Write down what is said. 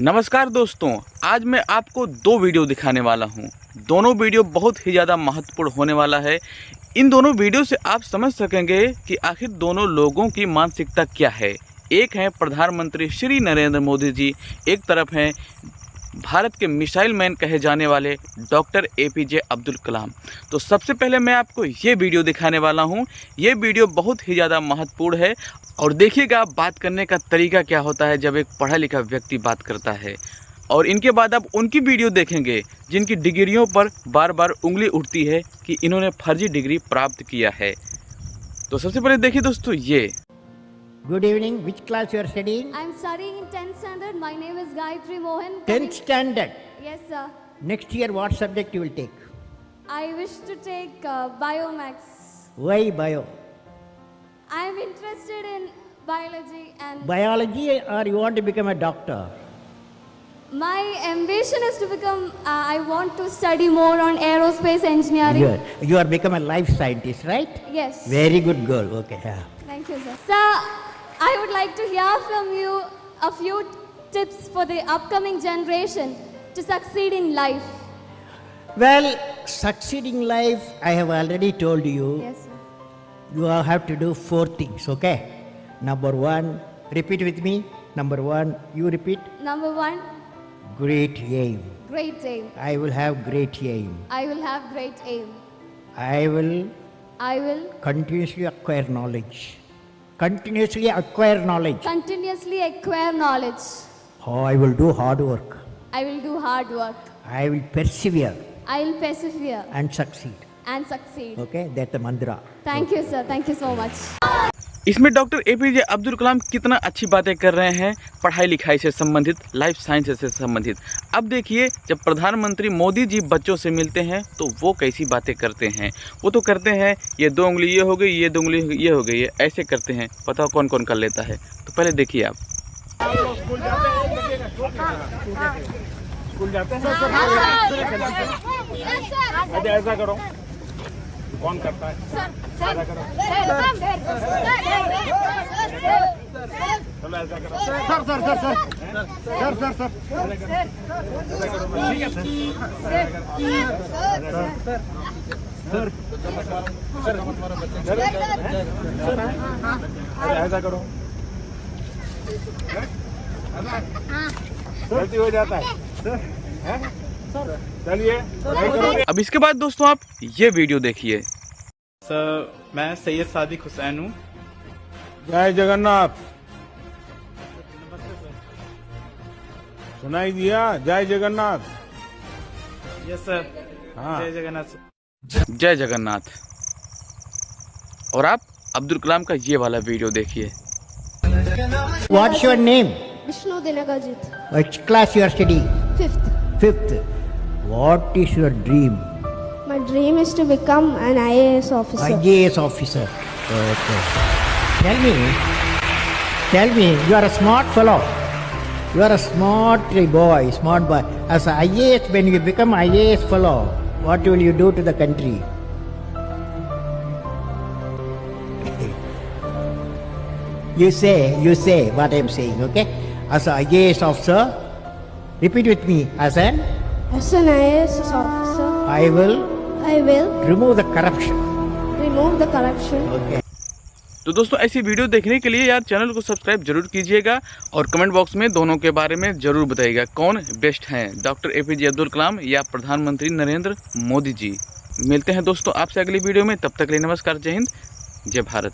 नमस्कार दोस्तों, आज मैं आपको दो वीडियो दिखाने वाला हूं। दोनों वीडियो बहुत ही ज़्यादा महत्वपूर्ण होने वाला है। इन दोनों वीडियो से आप समझ सकेंगे कि आखिर दोनों लोगों की मानसिकता क्या है। एक है प्रधानमंत्री श्री नरेंद्र मोदी जी, एक तरफ हैं भारत के मिसाइल मैन कहे जाने वाले डॉक्टर एपीजे अब्दुल कलाम। तो सबसे पहले मैं आपको ये वीडियो दिखाने वाला हूँ। ये वीडियो बहुत ही ज़्यादा महत्वपूर्ण है और देखिएगा बात करने का तरीका क्या होता है जब एक पढ़ा लिखा व्यक्ति बात करता है। और इनके बाद आप उनकी वीडियो देखेंगे जिनकी डिग्रियों पर बार बार उंगली उठती है कि इन्होंने फर्जी डिग्री प्राप्त किया है। तो सबसे पहले देखिए दोस्तों ये। Good evening. Which class you are studying? I'm studying in 10th standard. My name is Gayatri Mohan. 10th standard. Yes, sir. Next year, what subject you will take? I wish to take Biomax. Why bio? I'm interested in biology and Biology, or you want to become a doctor? my ambition is to become, I want to study more on aerospace engineering. You are become a life scientist, right? Yes. Very good girl. Okay. Yeah. Thank you, sir. Sir, I would like to hear from you a few tips for the upcoming generation to succeed in life. Well, succeeding life, I have already told you. Yes, sir. You have to do 4 things. Okay. Number 1, repeat with me. Number 1, you repeat. Number 1, Great aim. great aim. I will have great aim. I will have great aim. I will I will continuously acquire knowledge. Continuously acquire knowledge. continuously acquire knowledge. Oh, I will do hard work. I will do hard work. I will persevere I will persevere and succeed. and succeed. Okay, that's the mantra. Thank you, sir. Thank you so much. इसमें doctor APJ Abdul Kalam कितना अच्छी बातें कर रहे हैं पढ़ाई लिखाई से संबंधित, लाइफ साइंस से संबंधित। अब देखिए जब प्रधानमंत्री मोदी जी बच्चों से मिलते हैं तो वो कैसी बातें करते हैं। वो तो करते हैं ये 2 उंगली ये हो गई, ये 2 उंगली ये हो गई, ये ऐसे करते हैं। पता कौन कौन कर लेता है। तो पहले देखिए आप। स्कूल जाते हैं ऐसा करो, कौन करता है ऐसा करो, चलो ऐसा करो sir sir sir sir sir sir sir ठीक है सर ऐसा करो, गलती हो जाता है। चलिए अब इसके बाद दोस्तों आप ये वीडियो देखिए। सर मैं सैयद सादिक हुसैन हूँ। जय जगन्नाथ सुनाई दिया? जय जगन्नाथ। Yes sir. हाँ। जय जगन्नाथ सर। जय जगन्नाथ। और आप अब्दुल कलाम का ये वाला वीडियो देखिए। What's your name? Vishnu Dinagajit. Which class you are studying? 5th. 5th. What is your dream? My dream is to become an IAS officer. IAS officer. Okay. Tell me, you are a smart fellow. You are a smart boy, smart boy. As a IAS, when you become IAS fellow, what will you do to the country? You say what I am saying, okay? As an IAS officer, repeat with me. As an IAS officer, I will I will remove the corruption. remove the corruption. Okay. तो दोस्तों ऐसी video देखने के लिए यार channel को subscribe जरूर कीजिएगा और कमेंट बॉक्स में दोनों के बारे में जरूर बताइएगा कौन बेस्ट हैं, डॉक्टर एपीजे अब्दुल कलाम या प्रधानमंत्री नरेंद्र मोदी जी। मिलते हैं दोस्तों आपसे अगली वीडियो में। तब तक के लिए नमस्कार, जय हिंद, जय भारत।